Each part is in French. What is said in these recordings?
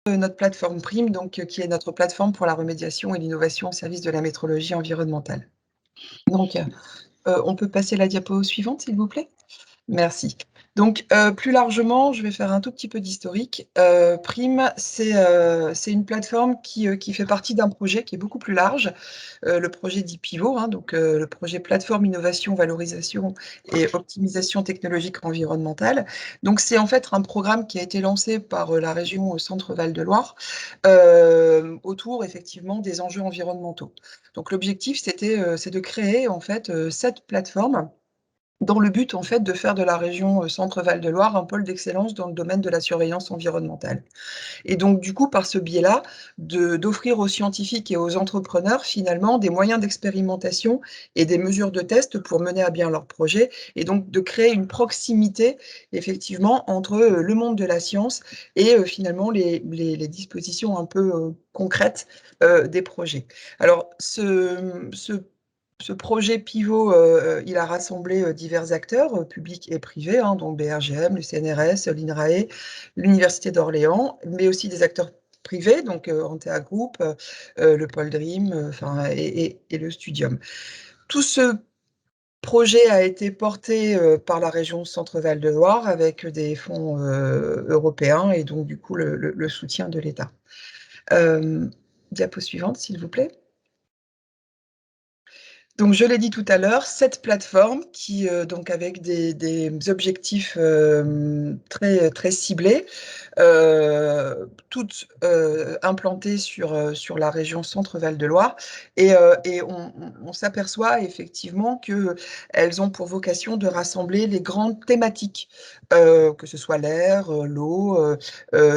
Notre plateforme Prime, donc qui est notre plateforme pour la remédiation et l'innovation au service de la métrologie environnementale. Donc, on peut passer la diapo suivante, s'il vous plaît? Merci. Donc, plus largement, je vais faire un tout petit peu d'historique. Prime, c'est une plateforme qui fait partie d'un projet qui est beaucoup plus large, le projet dit Pivot, hein, donc le projet plateforme innovation, valorisation et optimisation technologique environnementale. Donc c'est en fait un programme qui a été lancé par, la région Centre-Val de Loire, autour effectivement des enjeux environnementaux. Donc l'objectif c'est de créer en fait, cette plateforme dans le but, en fait, de faire de la région, Centre-Val de Loire un pôle d'excellence dans le domaine de la surveillance environnementale. Et donc du coup, par ce biais-là, d'offrir aux scientifiques et aux entrepreneurs, finalement, des moyens d'expérimentation et des mesures de test pour mener à bien leurs projets et donc de créer une proximité, effectivement, entre, le monde de la science et finalement les dispositions un peu, concrètes, des projets. Alors ce projet pivot, il a rassemblé, divers acteurs, publics et privés, hein, dont BRGM, le CNRS, l'INRAE, l'Université d'Orléans, mais aussi des acteurs privés, donc Antea Group, le Pôle Dream, enfin et le Studium. Tout ce projet a été porté, par la région Centre-Val de Loire avec des fonds, européens et donc du coup le soutien de l'État. Diapo suivante, s'il vous plaît. Donc je l'ai dit tout à l'heure, cette plateforme qui, donc avec des objectifs, très ciblés, toutes, implantées sur la région Centre-Val de Loire et on s'aperçoit effectivement qu'elles ont pour vocation de rassembler les grandes thématiques, que ce soit l'air, l'eau,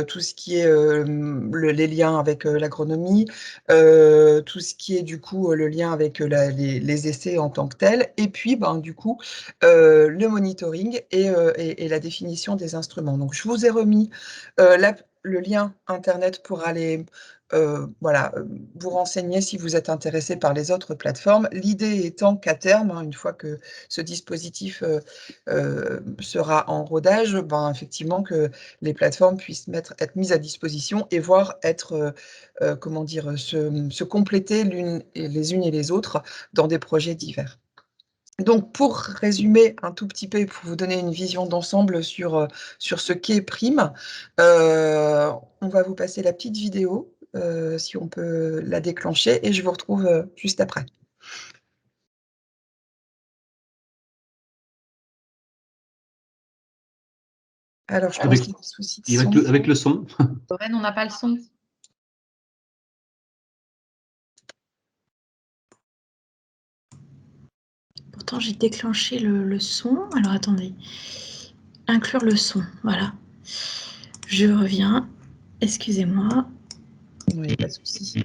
tout ce qui est, les liens avec, l'agronomie, tout ce qui est du coup, le lien avec, les essais en tant que tels et puis, ben, du coup, le monitoring et la définition des instruments. Donc je vous ai remis, le lien internet pour aller, voilà, vous renseigner si vous êtes intéressé par les autres plateformes. L'idée étant qu'à terme, hein, une fois que ce dispositif, sera en rodage, ben, effectivement que les plateformes puissent être mises à disposition et voire être, comment dire? Se compléter les unes et les autres dans des projets divers. Donc pour résumer un tout petit peu et pour vous donner une vision d'ensemble sur ce qu'est Prime, on va vous passer la petite vidéo, si on peut la déclencher et je vous retrouve, juste après. Alors je pense Avec qu'il y a des soucis de son. avec le son. Lorraine, on n'a pas le son. Pourtant, j'ai déclenché le son. Alors, attendez. Inclure le son, voilà. Je reviens. Excusez-moi. Oui, pas de souci.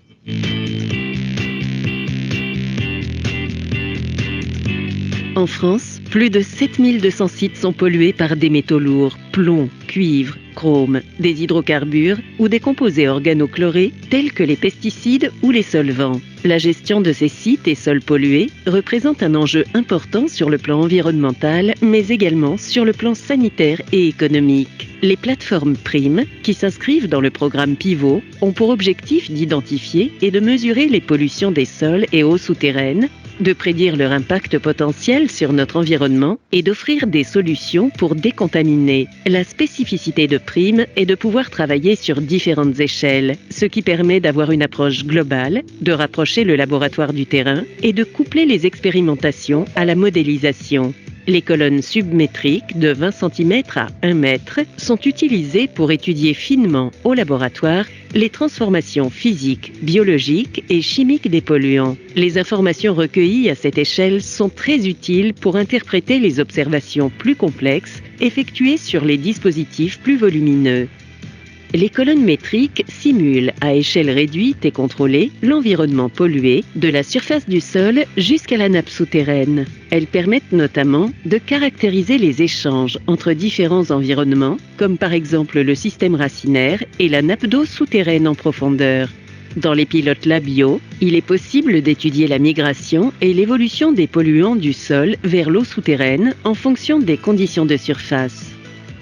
En France, plus de 7200 sites sont pollués par des métaux lourds, plomb, cuivre, chrome, des hydrocarbures ou des composés organochlorés tels que les pesticides ou les solvants. La gestion de ces sites et sols pollués représente un enjeu important sur le plan environnemental, mais également sur le plan sanitaire et économique. Les plateformes Prime, qui s'inscrivent dans le programme Pivot, ont pour objectif d'identifier et de mesurer les pollutions des sols et eaux souterraines, de prédire leur impact potentiel sur notre environnement et d'offrir des solutions pour décontaminer. La spécificité de Prime est de pouvoir travailler sur différentes échelles, ce qui permet d'avoir une approche globale, de rapprocher le laboratoire du terrain et de coupler les expérimentations à la modélisation. Les colonnes submétriques de 20 cm à 1 mètre sont utilisées pour étudier finement au laboratoire les transformations physiques, biologiques et chimiques des polluants. Les informations recueillies à cette échelle sont très utiles pour interpréter les observations plus complexes effectuées sur les dispositifs plus volumineux. Les colonnes métriques simulent à échelle réduite et contrôlée l'environnement pollué de la surface du sol jusqu'à la nappe souterraine. Elles permettent notamment de caractériser les échanges entre différents environnements, comme par exemple le système racinaire et la nappe d'eau souterraine en profondeur. Dans les pilotes labiaux, il est possible d'étudier la migration et l'évolution des polluants du sol vers l'eau souterraine en fonction des conditions de surface.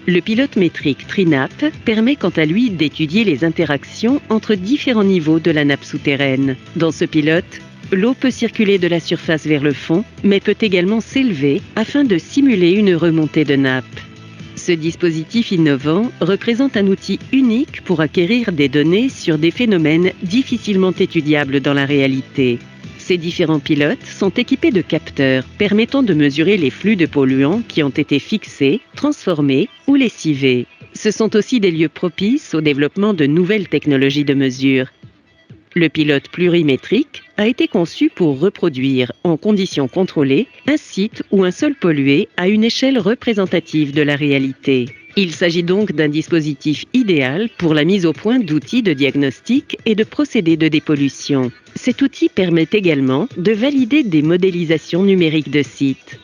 Le pilote métrique TriNaP permet quant à lui d'étudier les interactions entre différents niveaux de la nappe souterraine. Dans ce pilote, l'eau peut circuler de la surface vers le fond, mais peut également s'élever afin de simuler une remontée de nappe. Ce dispositif innovant représente un outil unique pour acquérir des données sur des phénomènes difficilement étudiables dans la réalité. Ces différents pilotes sont équipés de capteurs permettant de mesurer les flux de polluants qui ont été fixés, transformés ou lessivés. Ce sont aussi des lieux propices au développement de nouvelles technologies de mesure. Le pilote plurimétrique a été conçu pour reproduire, en conditions contrôlées, un site ou un sol pollué à une échelle représentative de la réalité. Il s'agit donc d'un dispositif idéal pour la mise au point d'outils de diagnostic et de procédés de dépollution. Cet outil permet également de valider des modélisations numériques de sites.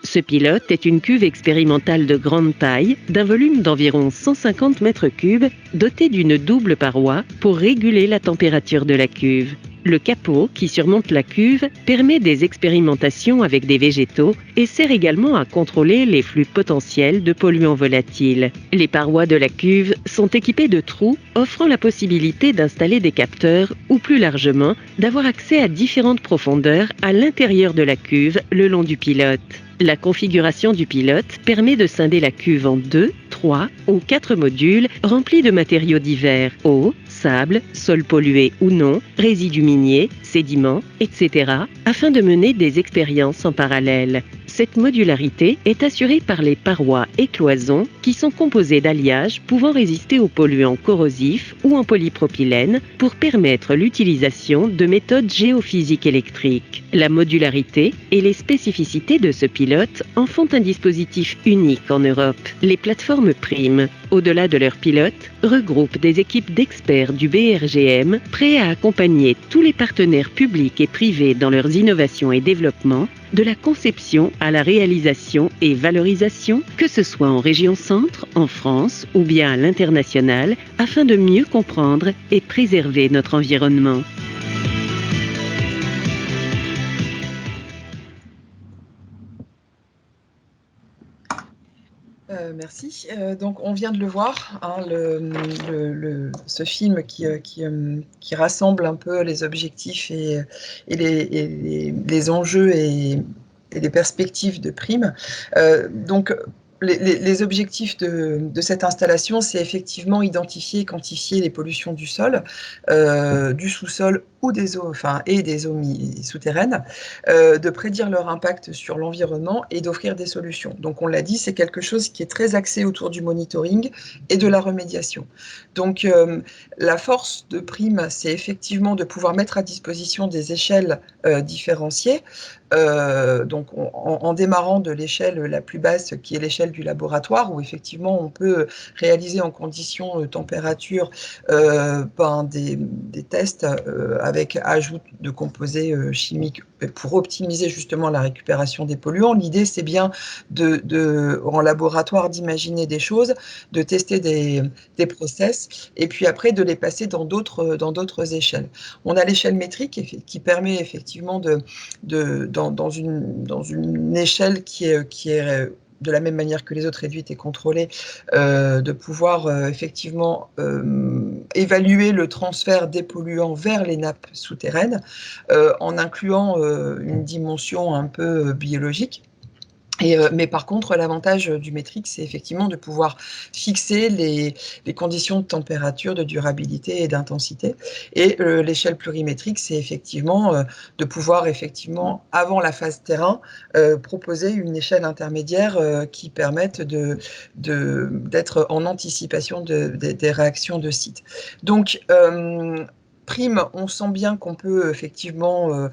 Ce pilote est une cuve expérimentale de grande taille, d'un volume d'environ 150 mètres cubes, dotée d'une double paroi pour réguler la température de la cuve. Le capot qui surmonte la cuve permet des expérimentations avec des végétaux et sert également à contrôler les flux potentiels de polluants volatiles. Les parois de la cuve sont équipées de trous offrant la possibilité d'installer des capteurs ou plus largement d'avoir accès à différentes profondeurs à l'intérieur de la cuve le long du pilote. La configuration du pilote permet de scinder la cuve en 2, 3 ou 4 modules remplis de matériaux divers, eau, sable, sol pollué ou non, résidus miniers, sédiments, etc., afin de mener des expériences en parallèle. Cette modularité est assurée par les parois et cloisons qui sont composées d'alliages pouvant résister aux polluants corrosifs ou en polypropylène pour permettre l'utilisation de méthodes géophysiques électriques. La modularité et les spécificités de ce pilote en font un dispositif unique en Europe. Les plateformes Prime, au-delà de leurs pilotes, regroupent des équipes d'experts du BRGM prêts à accompagner tous les partenaires publics et privés dans leurs innovations et développements, de la conception à la réalisation et valorisation, que ce soit en région centre, en France ou bien à l'international, afin de mieux comprendre et préserver notre environnement. Merci. Donc on vient de le voir, hein, ce film qui rassemble un peu les objectifs et les enjeux et les perspectives de Prime. Donc les objectifs de cette installation, c'est effectivement identifier et quantifier les pollutions du sol, du sous-sol ou des eaux, et des eaux souterraines, de prédire leur impact sur l'environnement et d'offrir des solutions. Donc on l'a dit, c'est quelque chose qui est très axé autour du monitoring et de la remédiation. Donc la force de Prime, c'est effectivement de pouvoir mettre à disposition des échelles différenciées, donc en démarrant de l'échelle la plus basse, qui est l'échelle du laboratoire, où effectivement on peut réaliser en conditions température des tests avec ajout de composés chimiques pour optimiser justement la récupération des polluants. L'idée, c'est bien en laboratoire d'imaginer des choses, de tester des process, et puis après de les passer dans d'autres échelles. On a l'échelle métrique qui permet effectivement dans une échelle qui est de la même manière que les autres réduites et contrôlées, de pouvoir effectivement évaluer le transfert des polluants vers les nappes souterraines, en incluant une dimension un peu biologique. Mais par contre, l'avantage du métrique, c'est effectivement de pouvoir fixer les conditions de température, de durabilité et d'intensité. Et l'échelle plurimétrique, c'est effectivement de pouvoir, effectivement, avant la phase terrain, proposer une échelle intermédiaire qui permette d'être en anticipation des réactions de site. Donc, Prime, on sent bien qu'on peut effectivement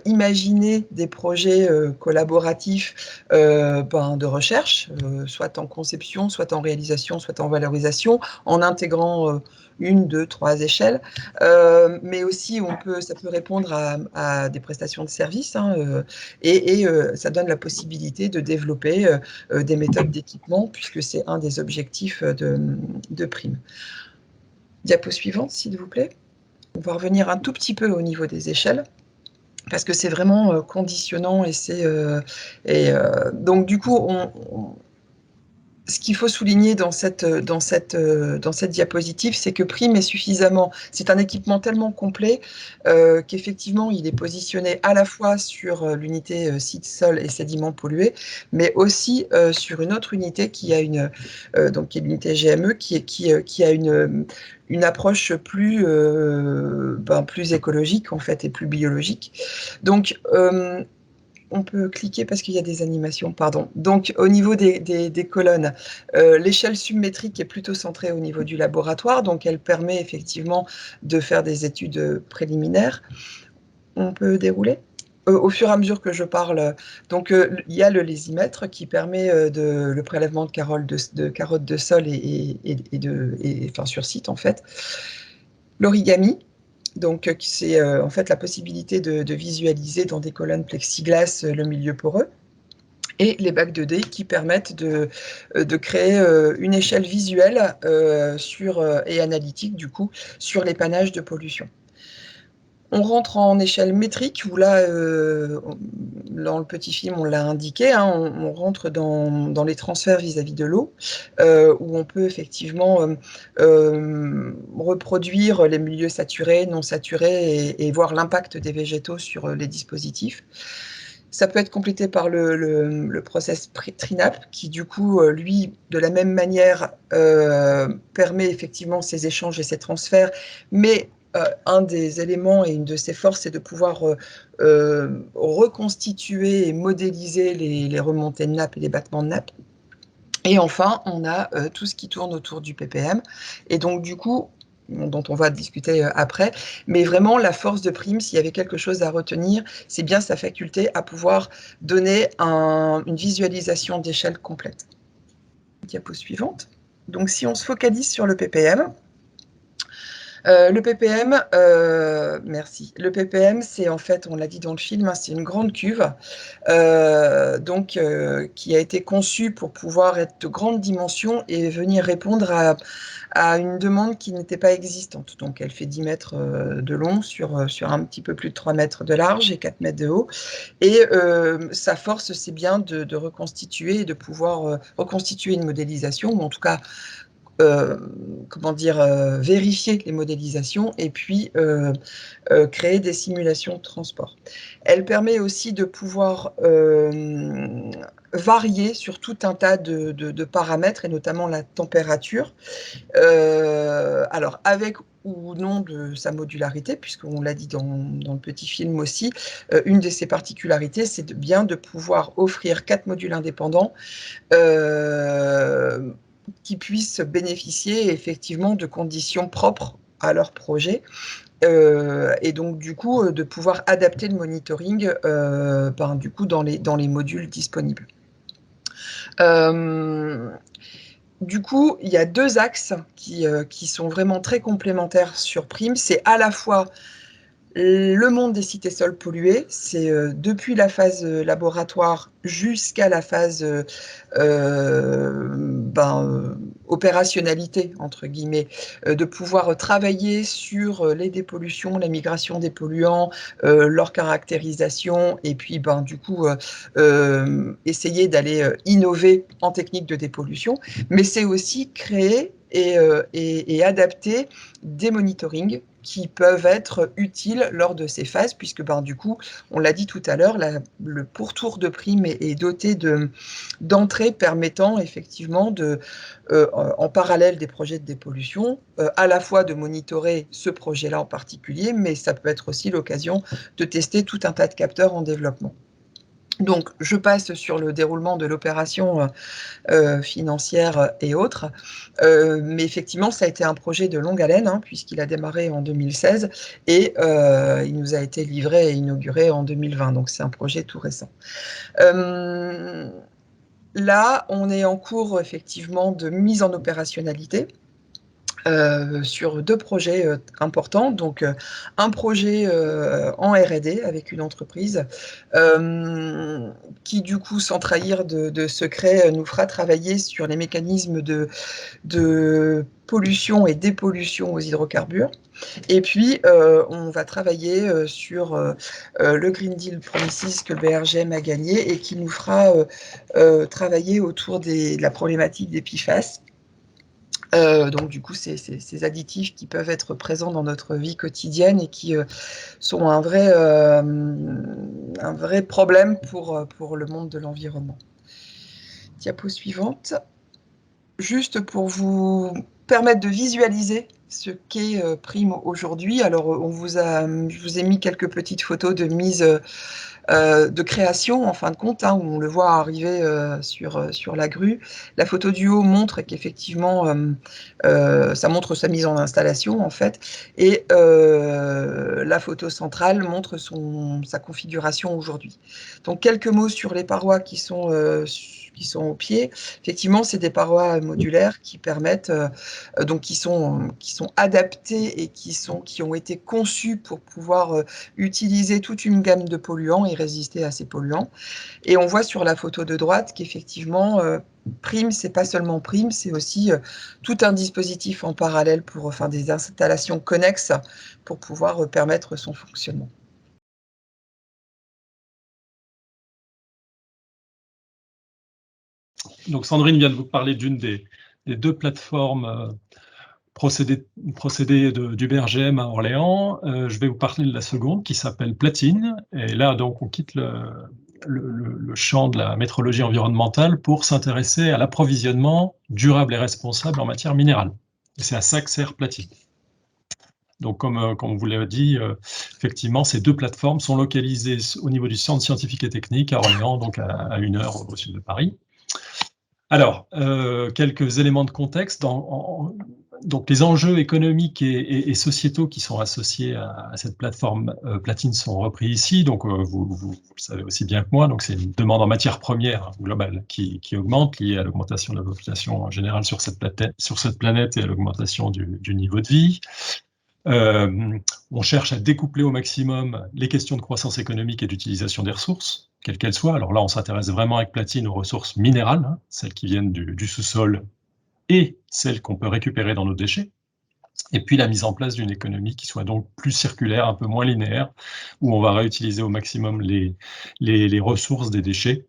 imaginer des projets collaboratifs de recherche, soit en conception, soit en réalisation, soit en valorisation, en intégrant une, deux, trois échelles, mais aussi ça peut répondre à des prestations de services, et ça donne la possibilité de développer des méthodes d'équipement, puisque c'est un des objectifs de Prime. Diapo suivante, s'il vous plaît. On va revenir un tout petit peu au niveau des échelles, parce que c'est vraiment conditionnant, donc du coup, ce qu'il faut souligner dans cette diapositive, c'est que Prime c'est un équipement tellement complet qu'effectivement, il est positionné à la fois sur l'unité site, sol et sédiments pollués, mais aussi sur une autre unité qui est l'unité GME, qui a une approche plus écologique en fait et plus biologique. Donc, on peut cliquer parce qu'il y a des animations, pardon. Donc, au niveau des colonnes, l'échelle submétrique est plutôt centrée au niveau du laboratoire, donc elle permet effectivement de faire des études préliminaires. On peut dérouler au fur et à mesure que je parle. Donc, il y a le lésimètre qui permet le prélèvement de carottes de sol sur site, en fait. L'origami. Donc, c'est en fait la possibilité de visualiser dans des colonnes plexiglas le milieu poreux. Et les bacs 2D qui permettent de créer une échelle visuelle et analytique, du coup, sur l'épannage de pollution. On rentre en échelle métrique, où là, dans le petit film, on l'a indiqué, on rentre dans les transferts vis-à-vis de l'eau, où on peut effectivement reproduire les milieux saturés, non saturés, et voir l'impact des végétaux sur les dispositifs. Ça peut être complété par le process TRINAP, qui du coup, lui, de la même manière, permet effectivement ces échanges et ces transferts, mais un des éléments et une de ses forces, c'est de pouvoir reconstituer et modéliser les remontées de nappe et les battements de nappe. Et enfin, on a tout ce qui tourne autour du ppm. Et donc, du coup, dont on va discuter après, mais vraiment, la force de Prime, s'il y avait quelque chose à retenir, c'est bien sa faculté à pouvoir donner une visualisation d'échelle complète. Diapo suivante. Donc, si on se focalise sur le ppm, le ppm, merci. Le ppm, c'est en fait, on l'a dit dans le film, c'est une grande cuve qui a été conçue pour pouvoir être de grande dimension et venir répondre à une demande qui n'était pas existante. Donc, elle fait 10 mètres de long sur un petit peu plus de 3 mètres de large et 4 mètres de haut. Et sa force, c'est bien de reconstituer et de pouvoir reconstituer une modélisation, ou en tout cas vérifier les modélisations et puis créer des simulations de transport. Elle permet aussi de pouvoir varier sur tout un tas de paramètres, et notamment la température, alors avec ou non de sa modularité, puisqu'on l'a dit dans le petit film aussi, une de ses particularités, c'est bien de pouvoir offrir 4 modules indépendants qui puissent bénéficier effectivement de conditions propres à leur projet, et donc du coup de pouvoir adapter le monitoring du coup dans les modules disponibles. Du coup, il y a 2 axes qui sont vraiment très complémentaires sur Prime. C'est à la fois le monde des sites et sols pollués, c'est depuis la phase laboratoire jusqu'à la phase opérationnalité, entre guillemets, de pouvoir travailler sur les dépollutions, la migration des polluants, leur caractérisation, et puis du coup essayer d'aller innover en technique de dépollution, mais c'est aussi créer et adapter des monitorings qui peuvent être utiles lors de ces phases, puisque du coup, on l'a dit tout à l'heure, le pourtour de prime est doté d'entrées permettant effectivement en parallèle des projets de dépollution, à la fois de monitorer ce projet-là en particulier, mais ça peut être aussi l'occasion de tester tout un tas de capteurs en développement. Donc, je passe sur le déroulement de l'opération financière et autres. Mais effectivement, ça a été un projet de longue haleine, puisqu'il a démarré en 2016 et il nous a été livré et inauguré en 2020. Donc, c'est un projet tout récent. Là, on est en cours, effectivement, de mise en opérationnalité. Sur 2 projets importants. Donc, un projet en R&D avec une entreprise qui, du coup, sans trahir de secret, nous fera travailler sur les mécanismes de pollution et dépollution aux hydrocarbures. Et puis, on va travailler sur le Green Deal Promises que le BRGM a gagné et qui nous fera travailler autour de la problématique des PFAS. Donc du coup, ces additifs qui peuvent être présents dans notre vie quotidienne et qui sont un vrai problème pour le monde de l'environnement. Diapo suivante. Juste pour vous permettre de visualiser ce qu'est Prime aujourd'hui. Alors, je vous ai mis quelques petites photos de mise de création, en fin de compte, où on le voit arriver sur la grue. La photo du haut montre qu'effectivement, ça montre sa mise en installation, en fait, et la photo centrale montre sa configuration aujourd'hui. Donc, quelques mots sur les parois qui sont au pied. Effectivement, c'est des parois modulaires qui permettent, donc qui sont adaptées et qui ont été conçues pour pouvoir utiliser toute une gamme de polluants et résister à ces polluants. Et on voit sur la photo de droite qu'effectivement, Prime, c'est pas seulement Prime, c'est aussi tout un dispositif en parallèle des installations connexes pour pouvoir permettre son fonctionnement. Donc Sandrine vient de vous parler d'une des 2 plateformes procédés du BRGM à Orléans. Je vais vous parler de la seconde qui s'appelle Platine. Et là, donc, on quitte le champ de la métrologie environnementale pour s'intéresser à l'approvisionnement durable et responsable en matière minérale. Et c'est à ça que sert Platine. Donc, comme on vous l'a dit, effectivement, ces 2 plateformes sont localisées au niveau du centre scientifique et technique à Orléans, donc à 1 heure au sud de Paris. Alors, quelques éléments de contexte. Donc, les enjeux économiques et sociétaux qui sont associés à cette plateforme Platine sont repris ici. Donc, vous le savez aussi bien que moi. Donc, c'est une demande en matières premières globale qui augmente, liée à l'augmentation de la population en général sur cette planète et à l'augmentation du niveau de vie. On cherche à découpler au maximum les questions de croissance économique et d'utilisation des ressources, quelles qu'elles soient. Alors là, on s'intéresse vraiment avec Platine aux ressources minérales, celles qui viennent du sous-sol et celles qu'on peut récupérer dans nos déchets. Et puis la mise en place d'une économie qui soit donc plus circulaire, un peu moins linéaire, où on va réutiliser au maximum les ressources des déchets,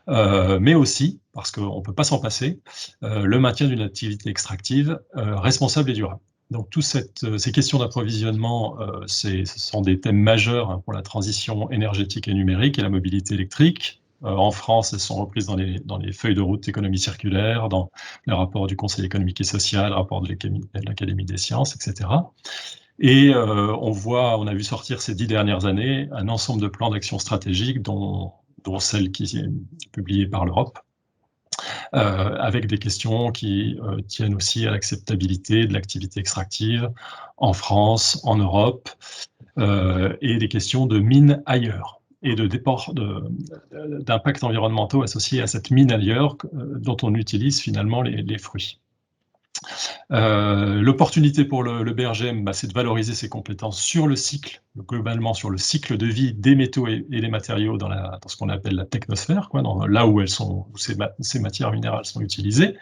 mais aussi, parce qu'on ne peut pas s'en passer, le maintien d'une activité extractive responsable et durable. Donc, toutes ces questions d'approvisionnement, ce sont des thèmes majeurs pour la transition énergétique et numérique et la mobilité électrique. En France, elles sont reprises dans les feuilles de route économie circulaire, dans les rapports du Conseil économique et social, rapport de l'Académie des sciences, etc. Et on a vu sortir ces 10 dernières années un ensemble de plans d'action stratégiques, dont celle qui est publiée par l'Europe, avec des questions qui tiennent aussi à l'acceptabilité de l'activité extractive en France, en Europe, et des questions de mines ailleurs et d'impacts environnementaux associés à cette mine ailleurs dont on utilise finalement les fruits. L'opportunité pour le BRGM, c'est de valoriser ses compétences sur le cycle, globalement sur le cycle de vie des métaux et des matériaux dans ce qu'on appelle la technosphère, là où ces matières minérales sont utilisées,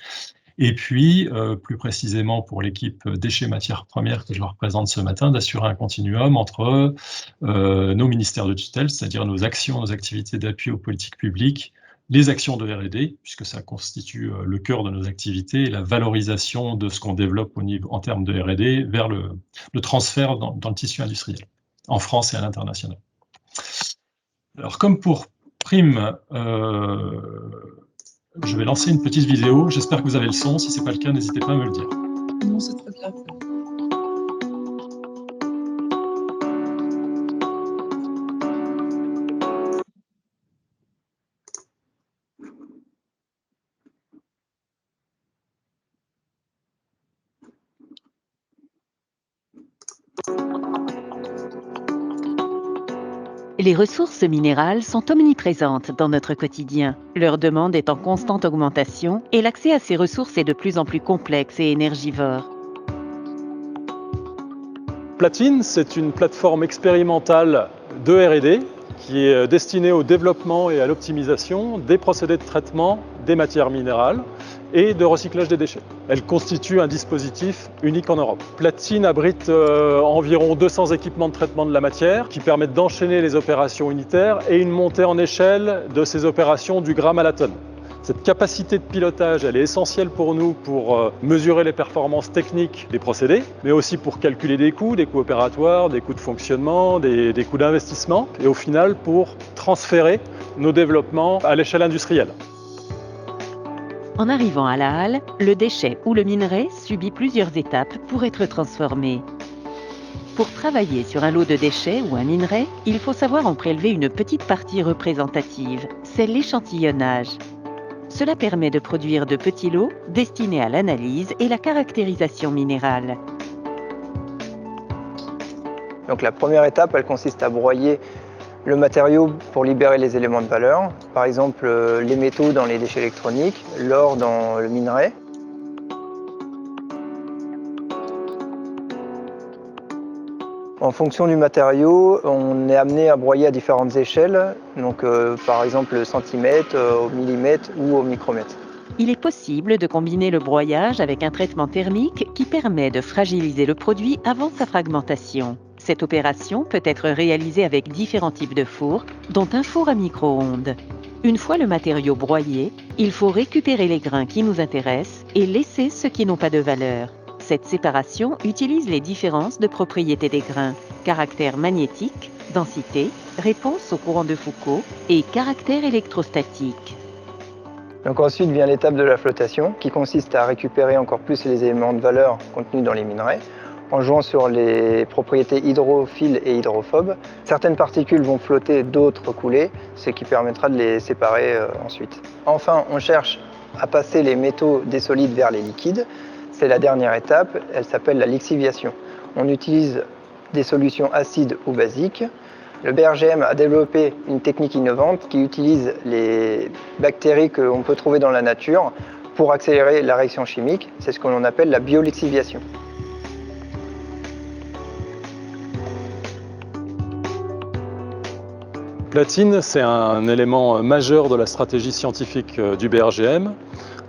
Et puis, plus précisément pour l'équipe déchets matières premières que je représente ce matin, d'assurer un continuum entre nos ministères de tutelle, c'est-à-dire nos actions, nos activités d'appui aux politiques publiques, les actions de R&D, puisque ça constitue le cœur de nos activités, et la valorisation de ce qu'on développe en termes de R&D vers le transfert dans le tissu industriel, en France et à l'international. Alors, comme pour prime, je vais lancer une petite vidéo. J'espère que vous avez le son. Si ce n'est pas le cas, n'hésitez pas à me le dire. Non, c'est très bien. Les ressources minérales sont omniprésentes dans notre quotidien. Leur demande est en constante augmentation et l'accès à ces ressources est de plus en plus complexe et énergivore. Platine, c'est une plateforme expérimentale de R&D qui est destinée au développement et à l'optimisation des procédés de traitement des matières minérales et de recyclage des déchets. Elle constitue un dispositif unique en Europe. Platine abrite environ 200 équipements de traitement de la matière qui permettent d'enchaîner les opérations unitaires et une montée en échelle de ces opérations du gramme à la tonne. Cette capacité de pilotage, elle est essentielle pour nous pour mesurer les performances techniques des procédés, mais aussi pour calculer des coûts opératoires, des coûts de fonctionnement, des coûts d'investissement, et au final pour transférer nos développements à l'échelle industrielle. En arrivant à la halle, le déchet ou le minerai subit plusieurs étapes pour être transformé. Pour travailler sur un lot de déchets ou un minerai, il faut savoir en prélever une petite partie représentative, c'est l'échantillonnage. Cela permet de produire de petits lots destinés à l'analyse et la caractérisation minérale. Donc la première étape, elle consiste à broyer le matériau pour libérer les éléments de valeur, par exemple les métaux dans les déchets électroniques, l'or dans le minerai. En fonction du matériau, on est amené à broyer à différentes échelles, donc par exemple centimètre, au millimètre ou au micromètre. Il est possible de combiner le broyage avec un traitement thermique qui permet de fragiliser le produit avant sa fragmentation. Cette opération peut être réalisée avec différents types de fours, dont un four à micro-ondes. Une fois le matériau broyé, il faut récupérer les grains qui nous intéressent et laisser ceux qui n'ont pas de valeur. Cette séparation utilise les différences de propriétés des grains, caractère magnétique, densité, réponse au courant de Foucault et caractère électrostatique. Donc ensuite vient l'étape de la flottation qui consiste à récupérer encore plus les éléments de valeur contenus dans les minerais en jouant sur les propriétés hydrophiles et hydrophobes. Certaines particules vont flotter, d'autres couler, ce qui permettra de les séparer ensuite. Enfin, on cherche à passer les métaux des solides vers les liquides. C'est la dernière étape, elle s'appelle la lixiviation. On utilise des solutions acides ou basiques. Le BRGM a développé une technique innovante qui utilise les bactéries qu'on peut trouver dans la nature pour accélérer la réaction chimique. C'est ce que l'on appelle la biolixiviation. Platine, c'est un élément majeur de la stratégie scientifique du BRGM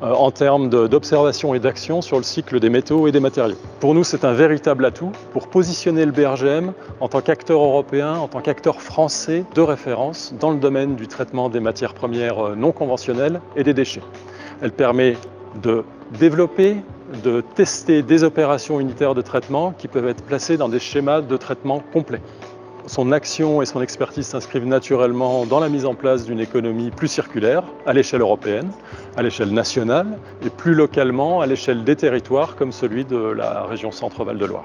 en termes d'observation et d'action sur le cycle des métaux et des matériaux. Pour nous, c'est un véritable atout pour positionner le BRGM en tant qu'acteur européen, en tant qu'acteur français de référence dans le domaine du traitement des matières premières non conventionnelles et des déchets. Elle permet de développer, de tester des opérations unitaires de traitement qui peuvent être placées dans des schémas de traitement complets. Son action et son expertise s'inscrivent naturellement dans la mise en place d'une économie plus circulaire à l'échelle européenne, à l'échelle nationale et plus localement à l'échelle des territoires comme celui de la région Centre-Val de Loire.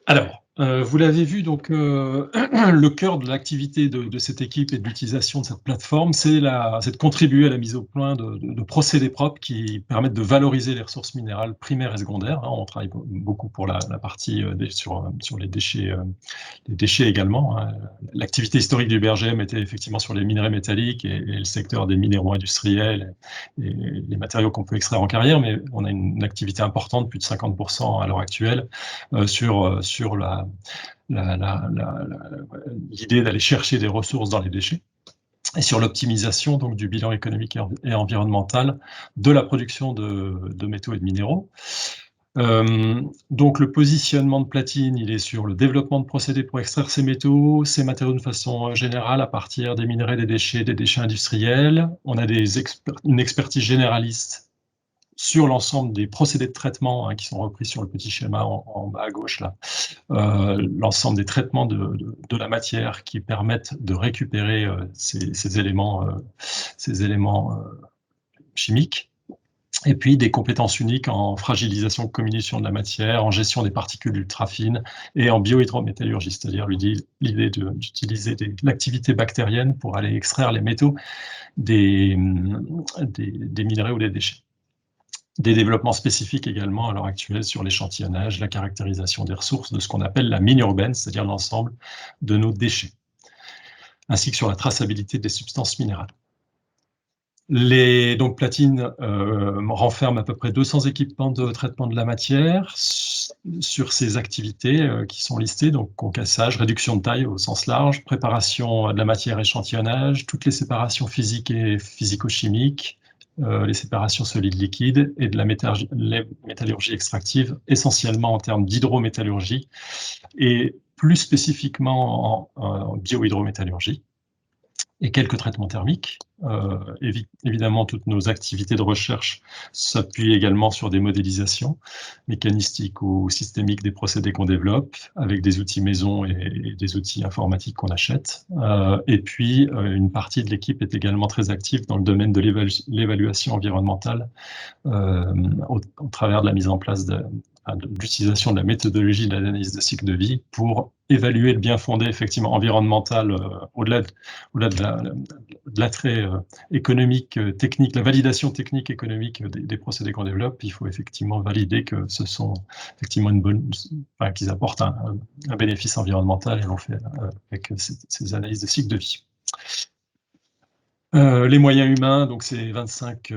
Alors, Vous l'avez vu, donc le cœur de l'activité de cette équipe et de l'utilisation de cette plateforme, c'est de contribuer à la mise au point de procédés propres qui permettent de valoriser les ressources minérales primaires et secondaires. Hein. On travaille beaucoup pour la partie sur les déchets également. Hein. L'activité historique du BRGM était effectivement sur les minerais métalliques et le secteur des minéraux industriels et les matériaux qu'on peut extraire en carrière, mais on a une activité importante, plus de 50% à l'heure actuelle, sur l'idée d'aller chercher des ressources dans les déchets et sur l'optimisation donc du bilan économique et environnemental de la production de métaux et de minéraux. Donc le positionnement de Platine, il est sur le développement de procédés pour extraire ces métaux, ces matériaux de façon générale à partir des minerais, des déchets industriels. On a une expertise généraliste sur l'ensemble des procédés de traitement qui sont repris sur le petit schéma en bas à gauche là, l'ensemble des traitements de la matière qui permettent de récupérer ces éléments chimiques, et puis des compétences uniques en fragilisation, comminution de la matière, en gestion des particules ultra fines et en biohydrométallurgie, c'est-à-dire l'idée d'utiliser l'activité bactérienne pour aller extraire les métaux des minerais ou des déchets. Des développements spécifiques également à l'heure actuelle sur l'échantillonnage, la caractérisation des ressources de ce qu'on appelle la mine urbaine, c'est-à-dire l'ensemble de nos déchets, ainsi que sur la traçabilité des substances minérales. Donc Platine renferme à peu près 200 équipements de traitement de la matière sur ces activités qui sont listées, donc concassage, réduction de taille au sens large, préparation de la matière, échantillonnage, toutes les séparations physiques et physico-chimiques, les séparations solides-liquides et de la métallurgie extractive, essentiellement en termes d'hydrométallurgie et plus spécifiquement en biohydrométallurgie, et quelques traitements thermiques. Évidemment, toutes nos activités de recherche s'appuient également sur des modélisations mécanistiques ou systémiques des procédés qu'on développe, avec des outils maison et des outils informatiques qu'on achète. Et puis, une partie de l'équipe est également très active dans le domaine de l'évaluation environnementale au travers de la mise en place de l'utilisation de la méthodologie de l'analyse de cycle de vie pour évaluer le bien fondé effectivement environnemental au-delà de l'attrait économique, technique, la validation technique économique des procédés qu'on développe. Il faut effectivement valider que ce sont effectivement qu'ils apportent un bénéfice environnemental, et l'on fait avec ces analyses de cycle de vie. Les moyens humains, donc c'est 25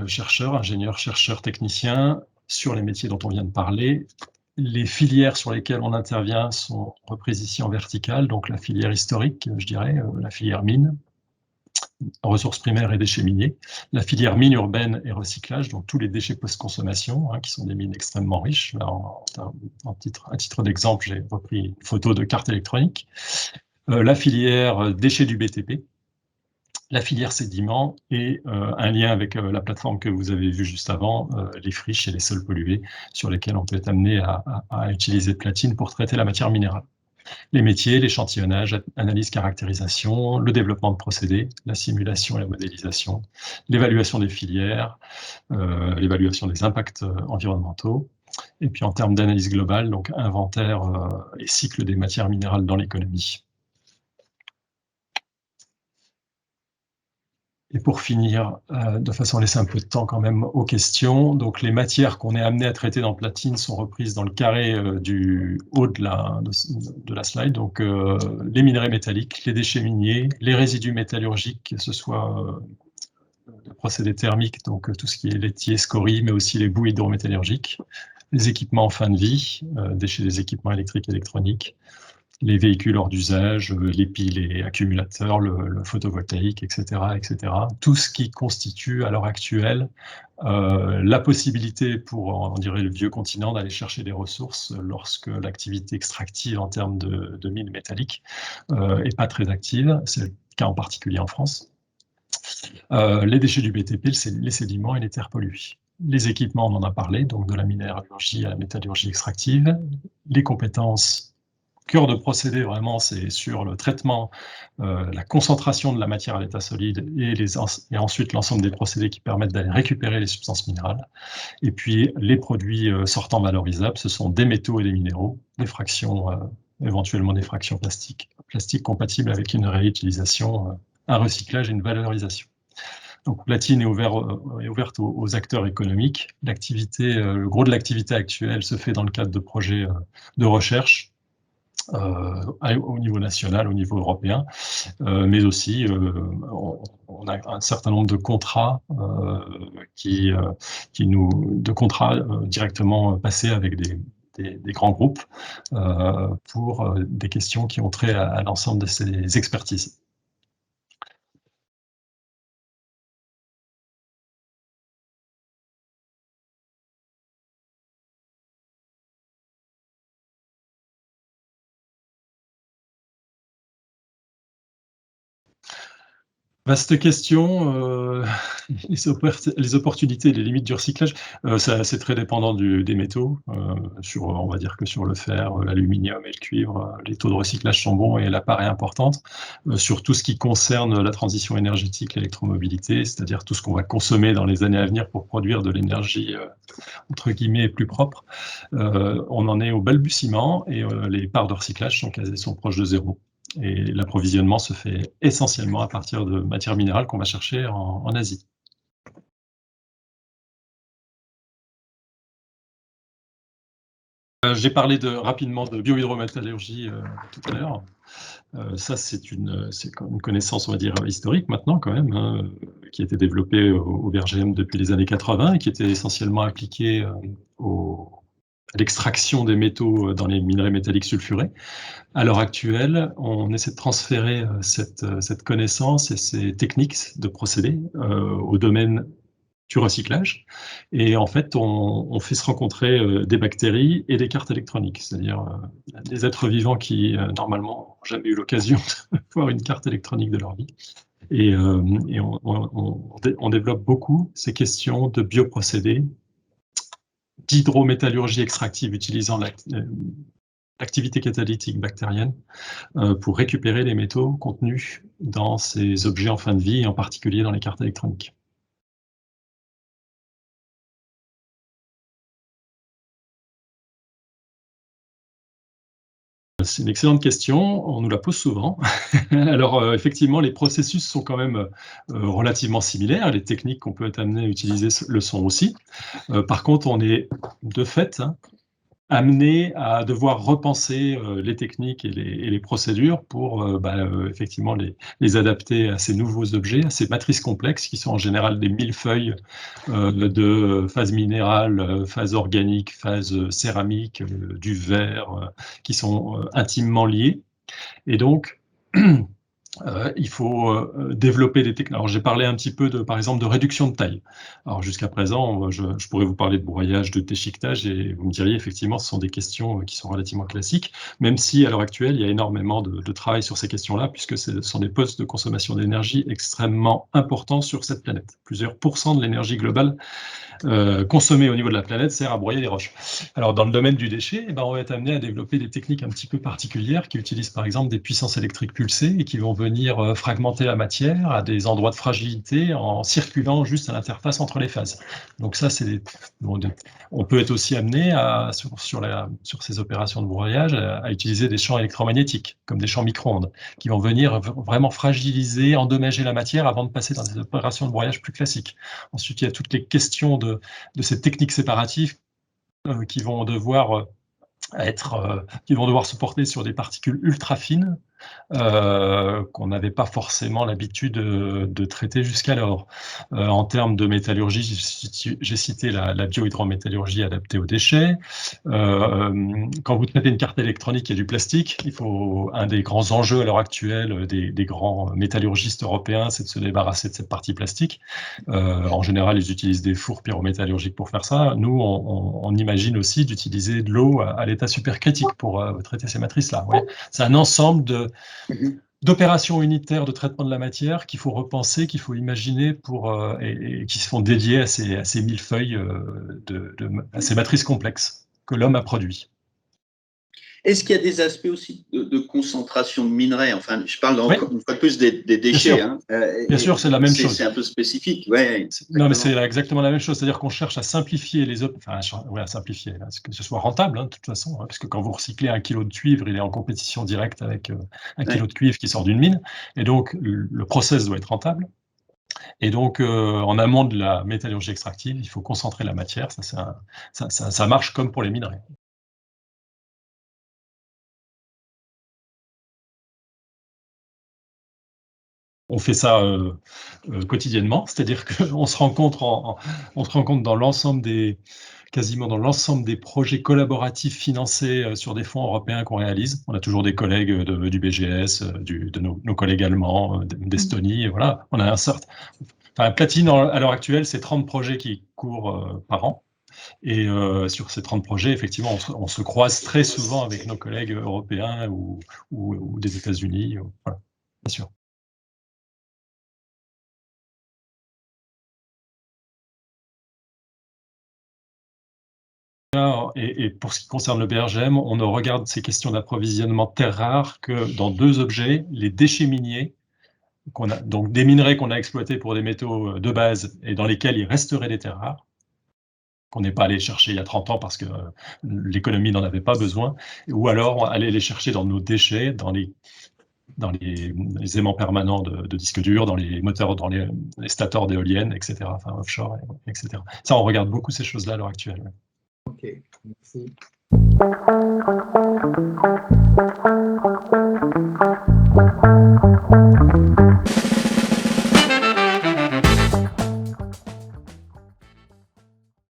chercheurs, ingénieurs, chercheurs, techniciens, sur les métiers dont on vient de parler. Les filières sur lesquelles on intervient sont reprises ici en verticale, donc la filière historique, je dirais, la filière mine, ressources primaires et déchets miniers, la filière mine urbaine et recyclage, donc tous les déchets post-consommation, qui sont des mines extrêmement riches. Là, à titre d'exemple, j'ai repris une photo de carte électronique. La filière déchets du BTP, la filière sédiments et un lien avec la plateforme que vous avez vue juste avant, les friches et les sols pollués, sur lesquels on peut être amené à utiliser Platine pour traiter la matière minérale. Les métiers, l'échantillonnage, analyse, caractérisation, le développement de procédés, la simulation et la modélisation, l'évaluation des filières, l'évaluation des impacts environnementaux, et puis en termes d'analyse globale, donc inventaire et cycle des matières minérales dans l'économie. Et pour finir, de façon à laisser un peu de temps quand même aux questions, donc les matières qu'on est amené à traiter dans Platine sont reprises dans le carré du haut de la slide, donc les minerais métalliques, les déchets miniers, les résidus métallurgiques, que ce soit de procédés thermiques, donc tout ce qui est laitier, scories, mais aussi les boues hydrométallurgiques, les équipements en fin de vie, déchets des équipements électriques et électroniques, les véhicules hors d'usage, les piles et accumulateurs, le photovoltaïque, etc., etc. Tout ce qui constitue à l'heure actuelle la possibilité pour, on dirait, le vieux continent d'aller chercher des ressources lorsque l'activité extractive en termes de mines métalliques n'est pas très active. C'est le cas en particulier en France. Les déchets du BTP, les sédiments et les terres polluées. Les équipements, on en a parlé, donc de la minéralogie à la métallurgie extractive, les compétences cœur de procédé, vraiment, c'est sur le traitement, la concentration de la matière à l'état solide et ensuite l'ensemble des procédés qui permettent d'aller récupérer les substances minérales. Et puis, les produits sortants valorisables, ce sont des métaux et des minéraux, des fractions, éventuellement des fractions plastiques compatibles avec une réutilisation, un recyclage et une valorisation. Donc, Platine est ouverte aux acteurs économiques. Le gros de l'activité actuelle se fait dans le cadre de projets de recherche au niveau national, au niveau européen, mais aussi on a un certain nombre de contrats directement passés avec des grands groupes pour des questions qui ont trait à l'ensemble de ces expertises. Vaste question, les opportunités et les limites du recyclage, c'est très dépendant des métaux, on va dire que sur le fer, l'aluminium et le cuivre, les taux de recyclage sont bons et la part est importante. Sur tout ce qui concerne la transition énergétique, l'électromobilité, c'est-à-dire tout ce qu'on va consommer dans les années à venir pour produire de l'énergie, entre guillemets, plus propre, on en est au balbutiement et les parts de recyclage sont proches de zéro. Et l'approvisionnement se fait essentiellement à partir de matières minérales qu'on va chercher en Asie. J'ai parlé rapidement de biohydrométallurgie tout à l'heure. Ça, c'est une connaissance, on va dire, historique maintenant quand même, hein, qui a été développée au BRGM depuis les années 80 et qui était essentiellement appliquée à l'extraction des métaux dans les minerais métalliques sulfurés. À l'heure actuelle, on essaie de transférer cette connaissance et ces techniques de procédés au domaine du recyclage. Et en fait, on fait se rencontrer des bactéries et des cartes électroniques, c'est-à-dire des êtres vivants qui, normalement, n'ont jamais eu l'occasion de voir une carte électronique de leur vie. Et on développe beaucoup ces questions de bioprocédés, d'hydrométallurgie extractive utilisant l'activité catalytique bactérienne pour récupérer les métaux contenus dans ces objets en fin de vie, et en particulier dans les cartes électroniques. C'est une excellente question, on nous la pose souvent. Alors effectivement, les processus sont quand même relativement similaires, les techniques qu'on peut être amené à utiliser le sont aussi. Par contre, on est de fait amené à devoir repenser les techniques et les procédures pour effectivement les adapter à ces nouveaux objets, à ces matrices complexes qui sont en général des millefeuilles de phase minérale, phase organique, phase céramique, du verre, qui sont intimement liées. Et donc, il faut développer des techniques. Alors, j'ai parlé un petit peu, par exemple, de réduction de taille. Alors, jusqu'à présent, je pourrais vous parler de broyage, de déchiquetage, et vous me diriez, effectivement, ce sont des questions qui sont relativement classiques, même si, à l'heure actuelle, il y a énormément de travail sur ces questions-là, puisque ce sont des postes de consommation d'énergie extrêmement importants sur cette planète. Plusieurs % de l'énergie globale consommée au niveau de la planète sert à broyer les roches. Alors, dans le domaine du déchet, on va être amené à développer des techniques un petit peu particulières qui utilisent, par exemple, des puissances électriques pulsées et qui vont venir fragmenter la matière à des endroits de fragilité en circulant juste à l'interface entre les phases. Donc ça, on peut être aussi amené sur ces opérations de broyage à utiliser des champs électromagnétiques, comme des champs micro-ondes, qui vont venir vraiment fragiliser, endommager la matière avant de passer dans des opérations de broyage plus classiques. Ensuite, il y a toutes les questions de ces techniques séparatives qui vont devoir se porter sur des particules ultra fines qu'on n'avait pas forcément l'habitude de traiter jusqu'alors. En termes de métallurgie, j'ai cité la biohydrométallurgie adaptée aux déchets. Quand vous traitez une carte électronique, il y a du plastique. Un des grands enjeux à l'heure actuelle des grands métallurgistes européens, c'est de se débarrasser de cette partie plastique. En général, ils utilisent des fours pyrométallurgiques pour faire ça. Nous, on imagine aussi d'utiliser de l'eau à l'état supercritique pour traiter ces matrices-là. Ouais. C'est un ensemble d'opérations unitaires de traitement de la matière qu'il faut repenser, qu'il faut imaginer et qui se font dédiées à ces millefeuilles, à ces matrices complexes que l'homme a produit. Est-ce qu'il y a des aspects aussi de concentration de minerais? Enfin, je parle Oui. une fois de plus des déchets. sûr. Hein. Bien sûr, c'est la même chose. C'est un peu spécifique. Ouais, Non, mais c'est exactement la même chose. C'est-à-dire qu'on cherche à simplifier à simplifier, là, que ce soit rentable, hein, de toute façon, hein, parce que quand vous recyclez 1 kilo de cuivre, il est en compétition directe avec 1 kilo de cuivre qui sort d'une mine. Et donc, le process doit être rentable. Et donc, en amont de la métallurgie extractive, il faut concentrer la matière. Ça marche comme pour les minerais. On fait ça quotidiennement, c'est-à-dire qu'on se rencontre dans l'ensemble quasiment dans l'ensemble des projets collaboratifs financés sur des fonds européens qu'on réalise. On a toujours des collègues du BGS, de nos collègues allemands, d'Estonie, voilà. On a un certain... Enfin, Platine, à l'heure actuelle, c'est 30 projets qui courent par an. Et sur ces 30 projets, effectivement, on se croise très souvent avec nos collègues européens ou des États-Unis. Voilà, bien sûr. Et pour ce qui concerne le BRGM, on ne regarde ces questions d'approvisionnement terres rares que dans 2 objets, les déchets miniers, donc des minerais qu'on a exploités pour des métaux de base et dans lesquels il resterait des terres rares, qu'on n'est pas allé chercher il y a 30 ans parce que l'économie n'en avait pas besoin, ou alors aller les chercher dans nos déchets, dans les aimants permanents de disques durs, dans les moteurs, dans les stators d'éoliennes, etc., enfin offshore, etc. Ça, on regarde beaucoup ces choses-là à l'heure actuelle. Ouais. Ok, merci.